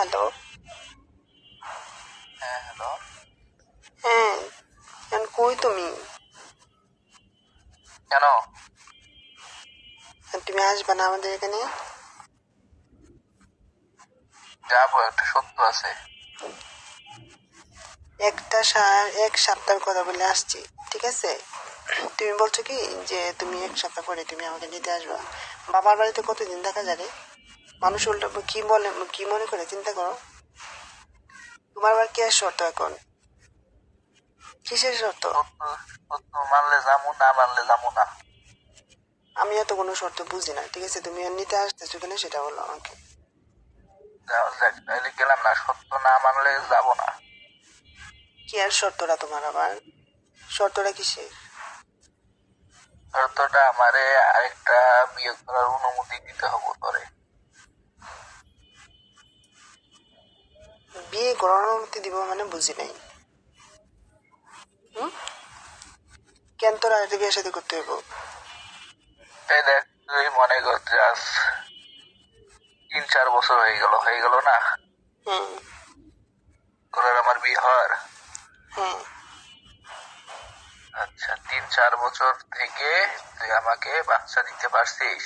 Hello. হ্যাঁ, hello. হ্যাঁ, এখন কই তুমি? কেন? তুমি আসবে না আমাদের এখানে? যাবো, একটা সত্য আছে। এক সপ্তাহের কথা বলে আসছি, ঠিক আছে? তুমি বলছো কি যে তুমি এক সপ্তাহ পরে তুমি আমাকে নিতে আসবা। বাবার বাড়িতে কতদিন দেখা যাবে? মানুষ উল্টো কি বলে, কি মনে করে চিন্তা করো। তোমার আবার কি আর শর্ত এখন? কিসের শর্ত? সত্য সত্য মানলে যাবো, না মানলে যাবো না। আমি এত কোনো শর্ত বুঝি না, ঠিক আছে? তুমি নিতে আসতেছো কিনা সেটা বলো আমাকে। তাইলে গেলাম না, সত্য না মানলে যাবো না। কি আর শর্তটা তোমার আবার? শর্তটা কিসের? শর্তটা আমারে আরেকটা বিয়ে করার অনুমতি দিতে হবে তোরে। বিয়ে করার অনুমতি দিব মানে বুঝি নাই। কেন তোর আরেকটা বিয়ে সাথে করতে হইব? এই দেখ, তুই মনে কর যে আজ 3-4 বছর হয়ে গেল না হুম। তোর আর আমার বিয়ে হওয়ার। হুম। আচ্ছা, 3-4 বছর থেকে তুই আমাকে বাচ্চা দিতে পারছিস?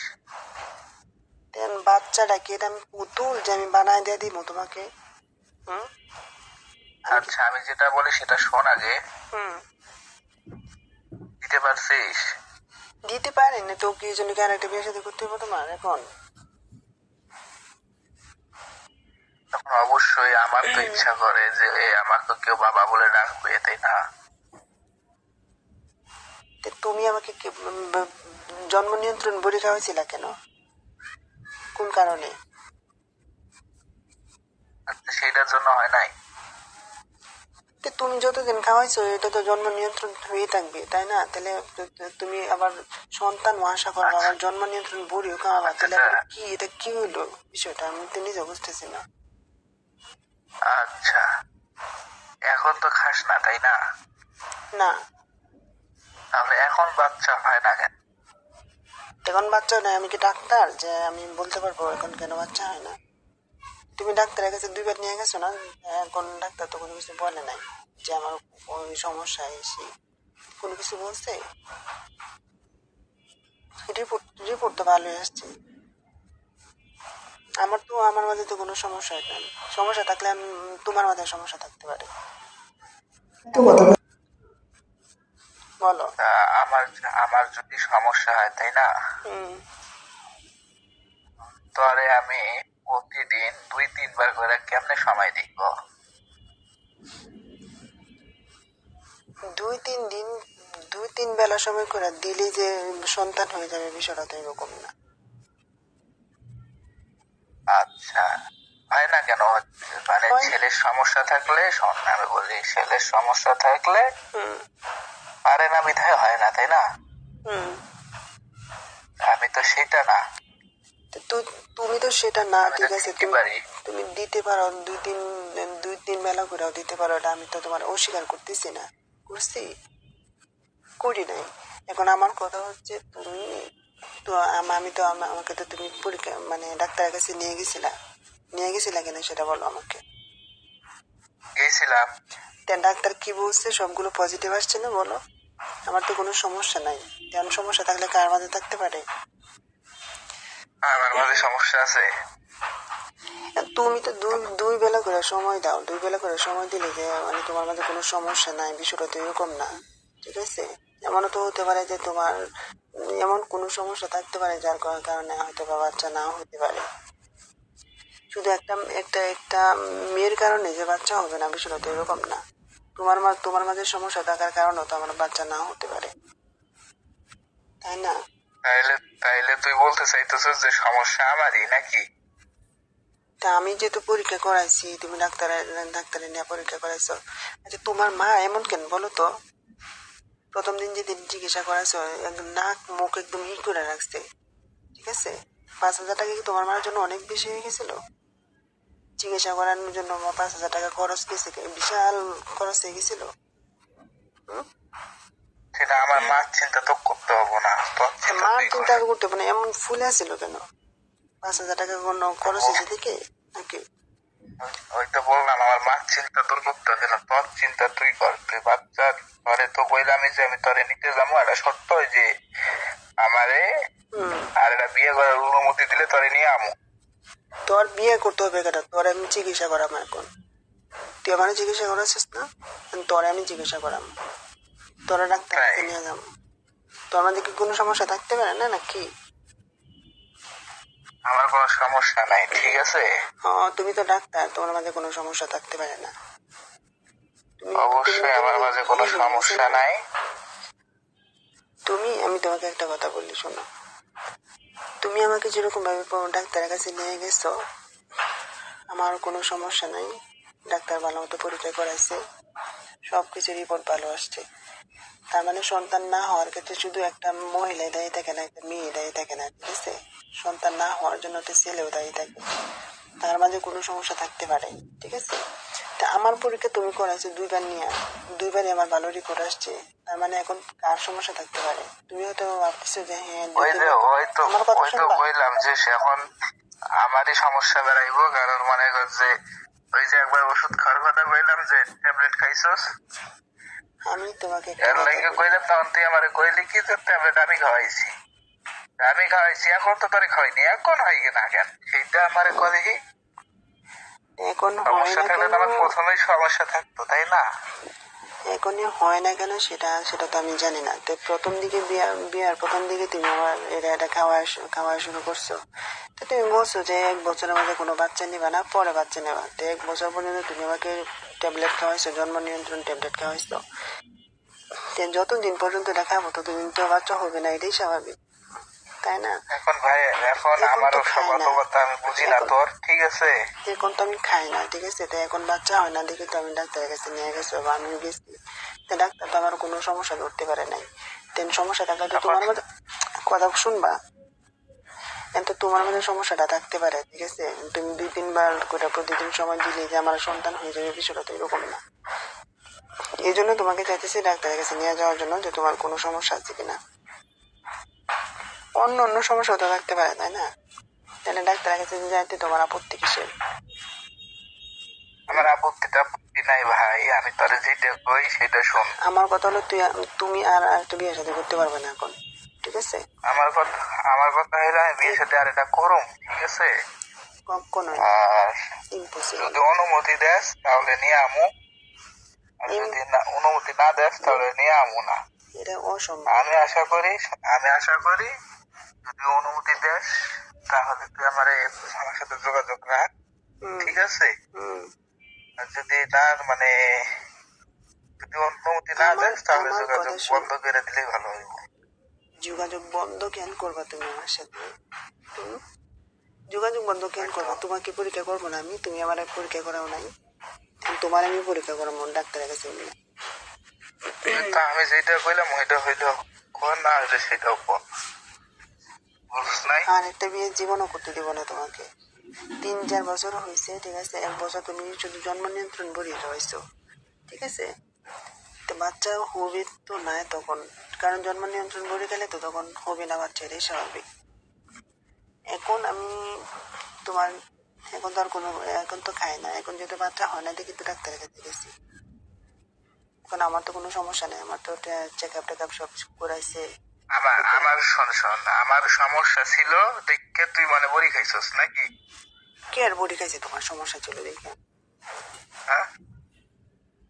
দেন বাচ্চাটা কি এটা আমি পুতুল যে আমি বানায় দিয়ে দিব তোমাকে? হুম। আচ্ছা, আমি যেটা বলি সেটা শোন আগে। হুম। দিতে পারছিস? দিতে পারেনি তো কি জন্য কি আরেকটা বিয়ে সাথে করতে হইব তোমার এখন? তখন অবশ্যই আমার তো ইচ্ছা করে যে আমাকে কেউ বাবা বলে ডাকবে, তাই না? তুমি আমাকে জন্ম নিয়ন্ত্রণ বড়ি খাওয়াইছিল কেন? কোন কারণে? সেটার জন্য হয় নাই। তুমি যতদিন খাওয়াইছো এটা তো জন্ম নিয়ন্ত্রণ হয়ে থাকবে, তাই না? তাহলে তুমি আবার সন্তান আশা করবো, আবার জন্ম নিয়ন্ত্রণ বড়িও খাওয়াবা, তাহলে কি এটা কি হইলো বিষয়টা? আমি তো নিজে বুঝতেছি না। আচ্ছা, এখন তো খাস না, তাই না? না, তাহলে এখন বাচ্চা হয় না কেন? এখন বাচ্চা নাই? আমি কি ডাক্তার যে আমি বলতে পারবো এখন কেন বাচ্চা হয় না? তুমি ডাক্তারের কাছে 2 বার নিয়ে গেছো না? এখন ডাক্তার তো কোনো কিছু বলে নাই যে আমার ওই সমস্যা এসে কোনো কিছু বলছে? রিপোর্ট তো ভালোই আসছে। আমার মাঝে তো কোনো সমস্যা নেই। সমস্যা থাকলে তোমার মাঝে সমস্যা থাকতে পারে। বলো। আমার আমার যদি সমস্যা হয়, তাই না, তাহলে আমি প্রতিদিন 2-3 বার করে কেমনে সময় দিব? 2-3 দিন, 2-3 বেলা সময় করে দিলে যে সন্তান হয়ে যাবে বিষয়টা তো এরকম না। আচ্ছা, হয় না কেন হচ্ছে? মানে ছেলের সমস্যা থাকলে, শোন আমি বলি, ছেলের সমস্যা থাকলে পারে না বিধায় হয় না, তাই না? আমি তো সেটা না। তুমি তো সেটা না, আমি তো ঠিক আছে? ঠিকই পারি। তুমি দিতে পারো 2-3 বেলা করে দিতে পারো, এটা আমি তো তোমার অস্বীকার করতেছি না। করছি? করি নাই। এখন আমার কথা হচ্ছে তুমি তো আমি তো আমাকে তো তুমি পরীক্ষা মানে ডাক্তারের কাছে নিয়ে গেছিলা কেন সেটা বলো আমাকে। গেছিলাম। ডাক্তার কি বলছে? সবগুলো পজিটিভ আসছে না? বলো। আমার তো কোনো সমস্যা নাই। তেমন সমস্যা থাকলে কার মাঝে থাকতে পারে? আমার মাঝে সমস্যা আছে। তুমি তো দুই বেলা করে সময় দাও, 2 বেলা করে সময় দিলে যে মানে তোমার মাঝে কোনো সমস্যা নাই, বিষয়টা তো এরকম না, ঠিক আছে? এমনও তো হতে পারে যে তোমার এমন কোনো সমস্যা থাকতে পারে যার কারণে হয়তো বা বাচ্চা নাও হতে পারে। শুধু একটা একটা একটা মেয়ের কারণে যে বাচ্চা হবে না, বিষয়টা তো এরকম না। তোমার মাঝে সমস্যা থাকার কারণেও তো আমার বাচ্চা নাও হতে পারে, তাই না? তাইলে তাইলে তুই বলতে চাইতেছিস যে সমস্যা আমারই নাকি? তা আমি যেহেতু পরীক্ষা করাইছি, তুমি ডাক্তারে নিয়ে পরীক্ষা করাইছো, আচ্ছা তোমার মা এমন কেন বলো তো? প্রথম দিন যেদিন চিকিৎসা করাইছো একদম নাক মুখ একদম করে রাখছে, ঠিক আছে? 5,000 টাকা কি তোমার মার জন্য অনেক বেশি হয়ে গেছিল? চিকিৎসা করানোর জন্য 5,000 টাকা খরচ গেছে, বিশাল খরচ হয়ে গেছিল। সেটা আমার মার চিন্তা তো করতে হবো না, তোর চিন্তা মার তুই কর। চিন্তা করতে হবে না, এমন ফুলে ছিল কেন? 5,000 টাকা কোনো খরচ হয়েছে দেখে নাকি? ওই তো বললাম আমার মার চিন্তা তোর করতে হবে না, তোর চিন্তা তুই কর। তুই বাচ্চা তোরে তো কইলাম যে আমি তোরে নিতে যাবো, এটা সত্য যে আমারে আর এটা বিয়ে করার অনুমতি দিলে তোরে নিয়ে আমু। তোর বিয়ে করতে হবে কেন? তোর আমি চিকিৎসা করাম এখন। তুই আমার চিকিৎসা করাচ্ছিস না? তোরে আমি চিকিৎসা করাম, তোরা ডাক্তার কাছে নিয়ে যাবো। তোর মধ্যে কি কোনো সমস্যা থাকতে পারে না নাকি? আমার কোনো সমস্যা নাই, ঠিক আছে? তুমি তো ডাক্তার, তোমার মাঝে কোনো সমস্যা থাকতে পারে না। অবশ্যই আমার মাঝে কোনো সমস্যা নাই। আমি তোমাকে একটা কথা বলি, শোনো। তুমি আমাকে যেরকম ভাবে ডাক্তারের কাছে নিয়ে গেছো, আমার কোনো সমস্যা নাই। ডাক্তার ভালো মতো পরীক্ষা করাইছে, সবকিছু রিপোর্ট ভালো আসছে। তার মানে সন্তান না হওয়ার ক্ষেত্রে শুধু একটা মহিলা দায়ী থাকে না, একটা মেয়ে দায়ী থাকে না, ঠিক আছে? সন্তান না হওয়ার জন্য একটা ছেলেও দায়ী থাকে। তার মাঝে কোনো সমস্যা থাকতে পারে, ঠিক আছে? তা আমার পরীক্ষা তুমি করাইছো দুইবার নিয়ে, দুইবারই আমার ভালো রিপোর্ট আসছে। তার মানে এখন কার সমস্যা থাকতে পারে? তুমি হয়তো ভাবতেছো যে হ্যাঁ, আমার কথা শুনবা। বললাম যে এখন আমারই সমস্যা বেড়াইবো, কারণ মনে করছে ওই যে একবার ওষুধ খাওয়ার কথা কইলাম যে ট্যাবলেট খাইছস, আমি তোমাকে এর লাগে কইলাম, তখন তুই আমারে কইলি কি যে ট্যাবলেট আমি খাওয়াইছি। এখন তো তোরে খাওয়াইনি, এখন হয় না কেন সেইটা আমারে কলে। এখন সমস্যা থাকলে তো আমার প্রথমেই সমস্যা থাকতো, তাই না? এখনই হয় না কেন সেটা তো আমি জানি না। তো প্রথম দিকে বিয়ার প্রথম দিকে তুমি আমার এটা খাওয়া শুরু করছো। তো তুমি বলছো যে 1 বছরের মধ্যে কোনো বাচ্চা নিবা না, পরে বাচ্চা নেবা। তো 1 বছর পর্যন্ত তুমি আমাকে ট্যাবলেট খাওয়াইছো, জন্ম নিয়ন্ত্রণ ট্যাবলেট খাওয়াইছো। যতদিন পর্যন্ত এটা খাবো ততদিন তো বাচ্চা হবে না, এটাই স্বাভাবিক, তাই না? এখন ভাই, এখন আমার অত কথা আমি বুঝি না তোর, ঠিক আছে? এখন তো আমি খাই না, ঠিক আছে? তো এখন বাচ্চা হয় না দেখে তো আমি ডাক্তারের কাছে নিয়ে গেছি বা আমিও গেছি। তো ডাক্তার তো আমার কোনো সমস্যা ধরতে পারে নাই। তেন সমস্যা থাকলে তো তোমার মধ্যে কথা শুনবা, তো তোমার মধ্যে সমস্যাটা থাকতে পারে, ঠিক আছে? তুমি 2-3 বার করে প্রতিদিন সময় দিলে যে আমার সন্তান হয়ে যাবে, বিষয়টা তো এরকম না। এই জন্য তোমাকে চাইতেছি ডাক্তারের কাছে নিয়ে যাওয়ার জন্য, যে তোমার কোনো সমস্যা আছে কিনা। অন্য সমস্যা তো থাকতে পারে, তাই না? তাহলে ডাক্তারের কাছে যাইতে তোমার আপত্তি কিসের? আমার আপত্তি নাই ভাই, আমি তোরে যেটা কই সেটা শোন। আমার কথা হলো তুমি আর একটা বিয়ে শাদী করতে পারবে না এখন, ঠিক আছে? আমার কথা হলো আমি বিয়ে সাথে আর এটা করুম, ঠিক আছে? কখনো আর ইম্পসিবল। যদি অনুমতি দেস তাহলে নিয়ে আমু, আর যদি অনুমতি না দেস তাহলে নিয়ে আমু না। এটা অসম্ভব। আমি আশা করি যদি অনুমতি দেস তাহলে তুই আমার সাথে যোগাযোগ রাখ, ঠিক আছে? আর যদি না যদি অনুমতি না দেস তাহলে যোগাযোগ বন্ধ করে দিলেই ভালো হইব। যোগাযোগ বন্ধ কেন করবা তুমি আমার সাথে? যোগাযোগ বন্ধ কেন করবা? তোমাকে পরীক্ষা করবো না আমি? তুমি আমার পরীক্ষা করাও নাই, তোমার আমি পরীক্ষা করাবো ডাক্তারের কাছে নিয়ে। আমি যেটা কইলাম ওইটা হইলো কর, না হইলে সেটাও কর, বুঝছ নাই? আর একটা বিয়ে জীবনও করতে দিব না তোমাকে। 3-4 বছর হয়েছে, ঠিক আছে? 1 বছর তুমি শুধু জন্ম নিয়ন্ত্রণ বড়ি খাওয়াইছো, ঠিক আছে? তো বাচ্চা হবে তো না তখন, কারণ জন্ম নিয়ন্ত্রণ বড়ি খেলে তো তখন হবে না বাচ্চা, এটাই স্বাভাবিক। এখন আমি তোমার এখন তো আর কোনো, এখন তো খাই না, এখন যেহেতু বাচ্চা হয় না দেখি তো ডাক্তারের কাছে গেছি। এখন আমার তো কোনো সমস্যা নেই, আমার তো চেক আপ সব করাইছে। আমার শোন, আমার সমস্যা ছিল দেখে তুই বড়ি খাইছস নাকি? কে আর বড়ি খাইছে? তোমার সমস্যা ছিল দেখে? হ্যাঁ,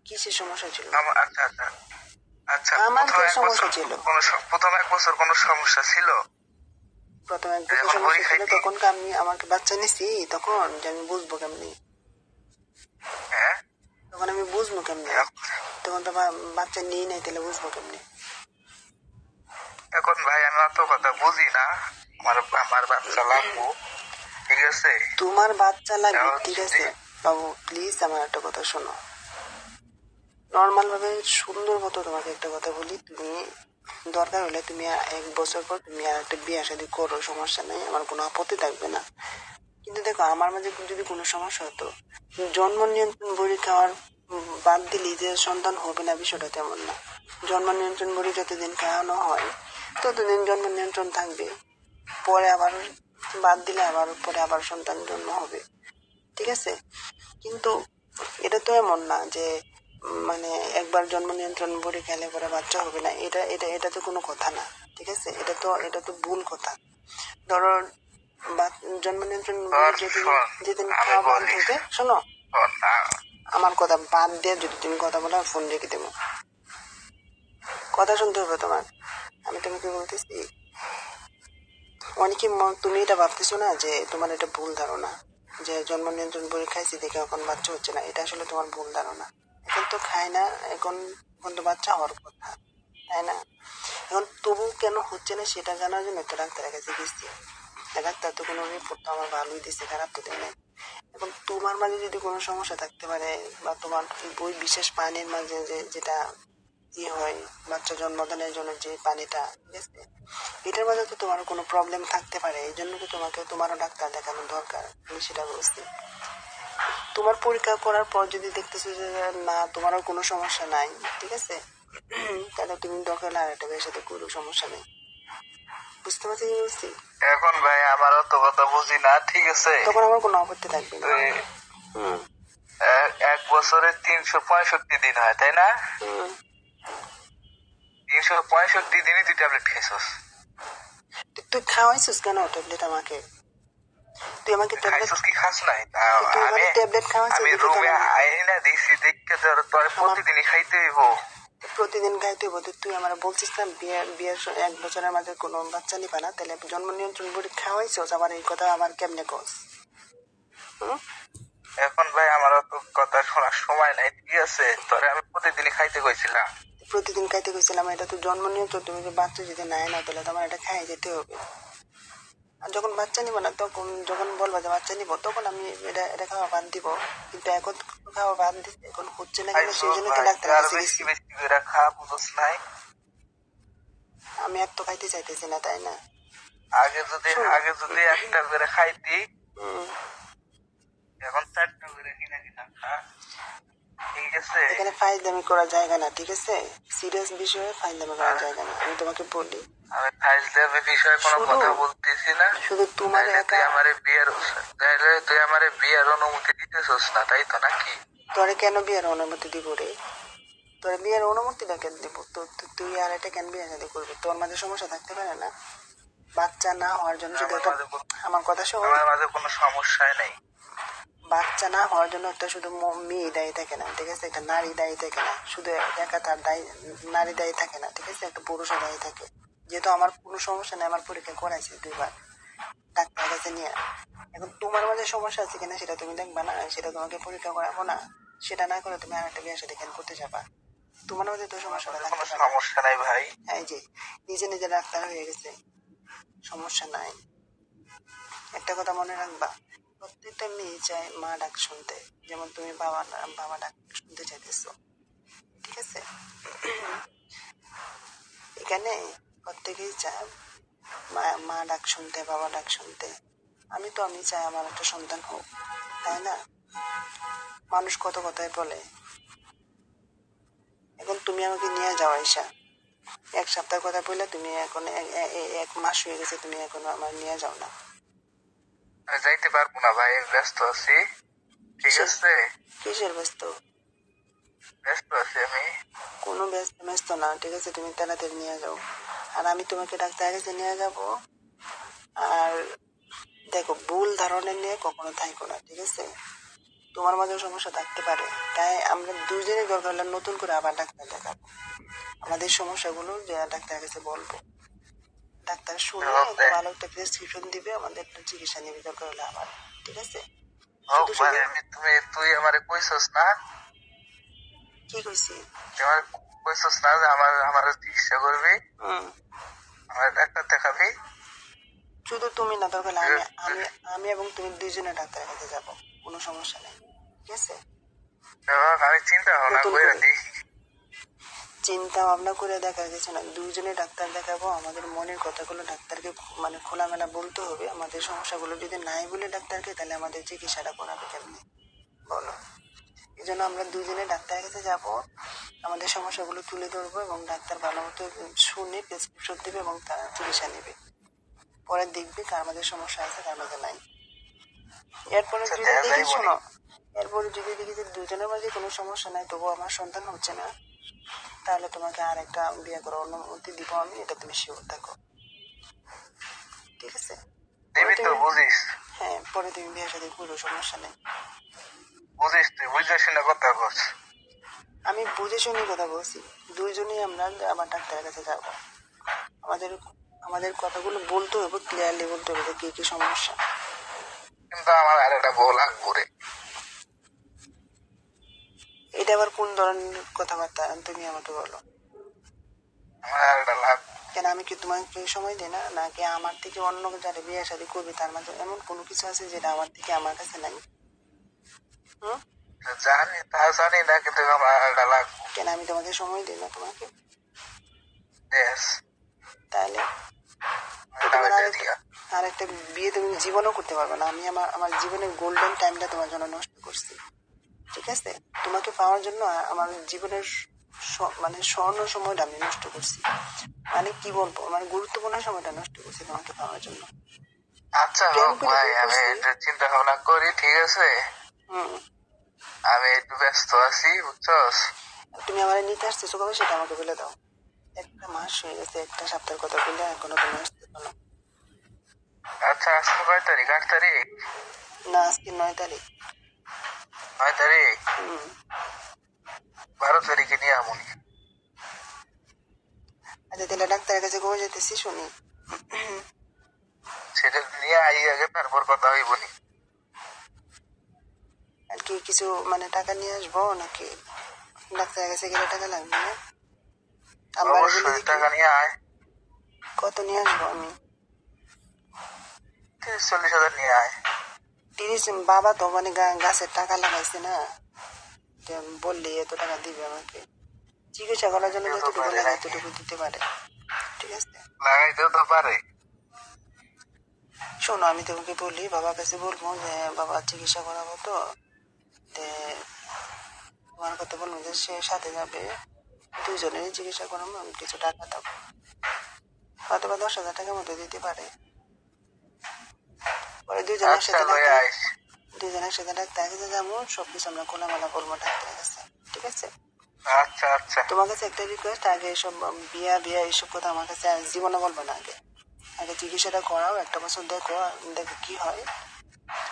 কিসের সমস্যা ছিল? আচ্ছা, আমার কি সমস্যা ছিল? প্রথম 1 বছর কোনো সমস্যা ছিল? প্রথম 1 বছর সমস্যা ছিল, তখন আমি আমাকে বাচ্চা নিছি, তখন যে আমি বুঝবো কেমনি? হ্যাঁ, তখন আমি বুঝবো কেমনি? তখন তো বাচ্চা নিয়ে নাই, তাহলে বুঝবো কেমনি? এখন ভাই আমি অত কথা বুঝি না, আমার বাচ্চা লাগবো, ঠিক আছে? তোমার বাচ্চা লাগবে, ঠিক আছে বাবু? প্লিজ আমার একটা কথা শোনো, নর্মাল ভাবে সুন্দর মতো তোমাকে একটা কথা বলি। তুমি দরকার হলে তুমি 1 বছর পর তুমি আর একটা বিয়ে শাদী করো, সমস্যা নেই, আমার কোনো আপত্তি থাকবে না। কিন্তু দেখো, আমার মাঝে যদি কোনো সমস্যা হতো, জন্ম নিয়ন্ত্রণ বড়ি খাওয়ার বাদ দিলি যে সন্তান হবে না, বিষয়টা তেমন না। জন্ম নিয়ন্ত্রণ বড়ি যতদিন খাওয়ানো হয় ততদিন জন্ম নিয়ন্ত্রণ থাকবে, পরে আবার বাদ দিলে আবার পরে আবার সন্তান জন্ম হবে। ঠিক আছে? কিন্তু এটা তো এমন না যে মানে একবার জন্ম নিয়ন্ত্রণ বড়ি খেলে পরে বাচ্চা হবে না, এটা তো কোনো কথা না। ঠিক আছে, এটা তো ভুল কথা। ধরো জন্ম নিয়ন্ত্রণ বড়ি তোর যেদিন শোন, যেদিন আমি খাওয়া বন্ধ বলি হবে, শোনো শোন, আমার কথা বাদ দিয়ে যদি তুমি কথা বলো ফোন রেখে দেবো। কথা শুনতে হবে তোমার। আমি তোমাকে বলতেছি, অনেকে তুমি এটা ভাবতেছো না যে তোমার এটা ভুল ধারণা, যে জন্ম নিয়ন্ত্রণ বড়ি খাইছি দেখে এখন বাচ্চা হচ্ছে না, এটা আসলে তোমার ভুল ধারণা। এখন তো খায় না, এখন তো বাচ্চা হওয়ার কথা, তাই না? এখন তবু কেন হচ্ছে না সেটা জানার জন্য তো ডাক্তারের কাছে গেছি। ডাক্তার তো কোনো রিপোর্ট তো আমার ভালোই দিছে, খারাপ তো দেয় নাই। এখন তোমার মাঝে যদি কোনো সমস্যা থাকতে পারে, বা তোমার ওই বিশেষ পানির মাঝে যেটা হয় বাচ্চা জন্মদানের জন্য যে পানিটা, ঠিক আছে, এটার মাঝে তো তোমার কোনো প্রবলেম থাকতে পারে, এই জন্য তো তোমারও ডাক্তার দেখানো দরকার, আমি সেটা বলছি। তোমার পরীক্ষা করার পর যদি দেখতেছো যে না তোমারও কোনো সমস্যা নাই, ঠিক আছে, তাহলে তুমি দরকার হলে আর একটা বিয়ের সাথে করো, সমস্যা নেই। বুঝতে পারছি কি বলছি? এখন ভাই আমার অত কথা বুঝি না, ঠিক আছে? তখন আমার কোনো আপত্তি থাকবে না। তুই হুম এক বছরে 365 দিন হয়, তাই না? হুম 365 দিনই তুই ট্যাবলেট খাইছস। তুই খাওয়াইছিস কেন ট্যাবলেট আমাকে? তুই আমাকে ট্যাবলেট খাইছস কি খাস নাই? তুই আমি আমাকে ট্যাবলেট খাওয়াইছিস আমি দেখে তো রুমে আমার আইনা দিছি, দেখতে তোর আমার প্রতিদিনই খাইতে হইব। প্রতিদিন খাইতে হইব? তুই আমার বলছিস না বিয়ের 1 বছরের মাঝে কোনো বাচ্চা নিবা না, তাহলে জন্ম নিয়ন্ত্রণ বড়ি খাওয়াইছস, আবার এই কথা আমার কেমনে কস? হুম? এখন ভাই আমার অত কথা শোনার সময় নাই, ঠিক আছে? তোরে আমি প্রতিদিনই খাইতে কইছিলাম। প্রতিদিন খাইতে গেছিলাম, এটা তো জন্ম নিয়ন্ত্রণ, তুমি যে বাচ্চা যদি নাই না তাহলে তোমার এটা খাই যেতে হবে। আর যখন বাচ্চা নিব না, তখন যখন বলবা যে বাচ্চা নিব, তখন আমি এটা খাওয়া বাদ দিব। কিন্তু এখন তো খাওয়া বাদ দিতে এখন হচ্ছে না কেন, সেই খাইছস জন্য তো ভাই, তুই ডাক্তারের আরো কাছে বেশি গেছি। বেশি করে খা, বুঝছ নাই? আমি আর তো খাইতে চাইতেছি না, তাই না? আগে যদি শোন, আগে যদি একটা করে খাইতি, উম, এখন 4টা করে কিনা কিনা খা, ঠিক আছে? এখানে ফাইজলামি করার জায়গা না, ঠিক আছে? সিরিয়াস বিষয়ে ফাইজলামি করার আর জায়গা না, আমি তোমাকে বলি। আমি ফাইজলামি বিষয়ে কোনো শুধু কথা বলতেছি না। শুধু তোমার তাইলে তুই একা। আমারে বিয়ের অনুমতি দিতেছস না, তাই তো নাকি? তোরে কেন বিয়ের অনুমতি দিব রে? তোর বিয়ের অনুমতিটা কেন দিব? তুই আর এটা কেন বিয়ে শাদী করবি? তোর মাঝে সমস্যা থাকতে পারে না? বাচ্চা না হওয়ার জন্য যদি আমার একটা, মাঝে আমার কথা শোন, আমার মাঝে কোনো সমস্যাই নেই। বাচ্চা না হওয়ার জন্য একটা শুধু মেয়ে দায়ী থাকে না, ঠিক আছে? একটা নারী দায়ী থাকে না, শুধু একা তার দায়ী, নারী দায়ী থাকে না, ঠিক আছে? একটা পুরুষও দায়ী থাকে। যেহেতু আমার কোনো সমস্যা নেই, আমার পরীক্ষা করাইছে 2 বার ডাক্তারের কাছে নিয়ে। এখন তোমার মাঝে সমস্যা আছে কিনা সেটা তুমি দেখবা না, সেটা তোমাকে পরীক্ষা করাবো না? সেটা না করে তুমি আর একটা বিয়ের সাথে কেন করতে যাবা? তোমার মধ্যে তো আমার সমস্যাটা মাঝে কোনো থাকতে পারে। সমস্যা নাই ভাই। এই যে নিজে নিজে ডাক্তার হয়ে গেছে, সমস্যা নাই। একটা কথা মনে রাখবা, প্রত্যেকটা মেয়ে চায় মা ডাক শুনতে, যেমন তুমি বাবা ডাক শুনতে চাইতেছো, ঠিক আছে? এখানে প্রত্যেকেই চায় মা ডাক শুনতে, বাবা ডাক শুনতে। আমি চাই আমার একটা সন্তান হোক, তাই না? মানুষ কত কথাই বলে। এখন তুমি আমাকে নিয়ে যাও আইসা, 1 সপ্তাহ কথা বললে তুমি এখন 1 মাস হয়ে গেছে, তুমি এখনো আমার নিয়ে যাও না। আমি যাইতে পারবো না ভাই, আমি ব্যস্ত আছি, ঠিক কিসের আছে? কিসের ব্যস্ত? ব্যস্ত আছি আমি। কোনো ব্যস্ত ব্যস্ত না, ঠিক আছে? তুমি তাড়াতাড়ি নিয়ে যাও। আর আমি তোমাকে ডাক্তারের কাছে নিয়ে যাব। আর দেখো, ভুল ধারণা নিয়ে কখনো থাইকো না, ঠিক আছে? তোমার মাঝে সমস্যা থাকতে পারে, তাই আমরা দুজনেই দরকার হলে নতুন করে আবার ডাক্তার দেখাবো, আমাদের সমস্যাগুলো যে ডাক্তারের কাছে বলবো। ডাক্তার শুনে হোক একটা ভাই, ভালো একটা প্রেসক্রিপশন দিবে, আমাদের একটা চিকিৎসা নিবে দরকার হলে আবার, ঠিক আছে? হোক শুধু ভাই, শুধু তুই আমারে কইছস না, কি কইছি? তুই আমারে কইছস না যে আমার চিকিৎসা করবি, হুম, আমার ডাক্তার দেখাবি। শুধু তুমি না, দরকার হলে আমি তুই- আমি আমি এবং তুমি দুইজনে ডাক্তারের কাছে যাবো, কোনো সমস্যা নেই, ঠিক আছে? হোক, আমি চিন্তা ভাবনা নতুন করে করে দেখি। চিন্তা ভাবনা করে দেখা গেছে না, দুইজনে ডাক্তার দেখাবো, আমাদের মনের কথাগুলো ডাক্তারকে মানে খোলামেলা বলতে হবে। আমাদের সমস্যাগুলো যদি নাই বলে ডাক্তারকে, তাহলে আমাদের চিকিৎসাটা করাবে কেমনি বলো? এই জন্য আমরা দুইজনে ডাক্তারের কাছে যাব, আমাদের সমস্যাগুলো তুলে ধরবো, এবং ডাক্তার ভালো মতো শুনে প্রেসক্রিপশন দিবে এবং তার চিকিৎসা নেবে। পরে দেখবি কার মাঝে সমস্যা আছে কার মাঝে নাই। এরপরে আচ্ছা, যদি দেখা দেখি, যাইবনি। শোনো, এরপরে যদি দেখি যে দুজনের মাঝে কোনো সমস্যা নাই, তবু আমার সন্তান হচ্ছে না, তাহলে তোমাকে আর একটা বিয়ে করার অনুমতি দিব আমি, এটা তুমি শিওর থাকো, ঠিক আছে? পরে দিবি তো, তুমি, বুঝিস হ্যাঁ, পরে তুমি বিয়ে সাথে করো, সমস্যা নেই। বুঝিস তুই বুঝে শুনে কথা বল। আমি বুঝে শুনে কথা বলছি। দুইজনেই আমরা আবার ডাক্তারের কাছে যাব। আমাদের আমাদের কথাগুলো বলতে হবে, ক্লিয়ারলি বলতে হবে যে কি কি সমস্যা। কিন্তু আমার আর একটা বউ লাগবো রে। এটা আবার কোন ধরনের কথাবার্তা তুমি আমাকে বলো? আমার আর একটা লাগবো। কেন, আমি কি তোমাকে সময় দিই না, নাকি আমার থেকে অন্য যারা বিয়ে শাদী করবে তার মাঝে এমন কোনো কিছু আছে যেটা আমার থেকে আমার কাছে নাই? হুম? জানি তা জানি না, কিন্তু আমার আর একটা লাগবো। কেন আমি তোমাকে সময় দিই না তোমাকে? Yes, তাহলে তো এটা তোমার ওইটা আরেকটা দিয়া। আরেকটা বিয়ে তুমি জীবনও করতে পারবে না। আমি আমার আমার জীবনের গোল্ডেন টাইমটা তোমার জন্য নষ্ট করছি, ঠিক আছে? তোমাকে পাওয়ার জন্য আমার জীবনের মানে স্বর্ণ সময়টা আমি নষ্ট করছি। মানে কি বলবো, মানে গুরুত্বপূর্ণ সময়টা নষ্ট করছি তোমাকে পাওয়ার জন্য। আচ্ছা কেন হোক করে ভাই, বিয়ে আমি করছি? একটু চিন্তা ভাবনা করি, ঠিক আছে? হুম। আমি একটু ব্যস্ত আছি, বুঝছস? তুমি আমার নিতে আসতেছো কবে সেটা আমাকে বলে দাও। একটা মাস হয়ে গেছে, একটা সপ্তাহের কথা বলে এখনো তুমি আসতেছো না। আচ্ছা, আজকে কয় তারিখ? 8 তারিখ? না, আজকে 9 তারিখ। 9 তারিখ? হুম। 12 তারিখে নিয়ে আমুনি। আচ্ছা, তাহলে ডাক্তারের কাছে কবে যেতেছি শুনি। সেটা নিয়ে আই আগে, তারপর কথা হইব নি। আর কি কিছু মানে টাকা নিয়ে আসবো নাকি? ডাক্তারের কাছে গেলে টাকা লাগবে না? আব্বারে বলে অবশ্যই দেখি। টাকা নিয়ে আয়। কত নিয়ে আসবো আমি? 30-40 হাজার নিয়ে আয়। 30? বাবা তো মানে গাছের টাকা লাগাইছে না, যে বললি এত টাকা দিবে আমাকে। চিকিৎসা করার জন্য লাগাইতেও তো যতটুকু পারে লাগে নাকি? এতটুকু দিতে পারে, ঠিক আছে? লাগাইতেও তো পারে। শোনো, আমি তোমাকে বলি, বাবার কাছে বলবো যে বাবা চিকিৎসা করাবো তো, তে তোমার কথা বলবো যে সে সাথে যাবে, দুজনেরই চিকিৎসা করাবো, আমি কিছু টাকা দেবো, হয়তো বা 10,000 টাকার মতো দিতে পারে। পরে দুজনে আচ্ছা, একসাথে লয়ে ডাক্তার, আইস। দুজনে একসাথে ডাক্তার কাছে যাবো, সবকিছু আমরা খোলামেলা বলবো ডাক্তারের কাছে, ঠিক আছে? আচ্ছা আচ্ছা তোমার কাছে একটা রিকোয়েস্ট, আগে এসব বিয়া বিয়া এইসব কথা আমার কাছে আর জীবনে বলবে না। আগে আগে চিকিৎসাটা করাও, একটা বছর দেখো, দেখো কি হয়,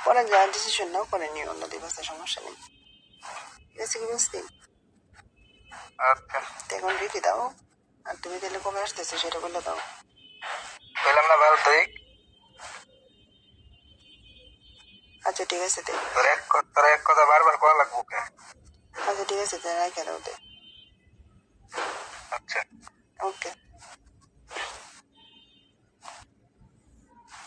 পরে যা ডিসিশন নাও করে নিও, অন্য দিবসে সমস্যা নেই, ঠিক আছে? কি বুঝলি? আচ্ছা। তো এখন রেখে দাও। আর তুমি তাহলে কবে আসতেছো সেটা বলে দাও। বললাম না 12 তারিখ? আচ্ছা ঠিক আছে তাই। তোর এক কথা বারবার কয়া লাগবো কে? আচ্ছা ঠিক আছে তাই, রেখে দাও তাই। আচ্ছা।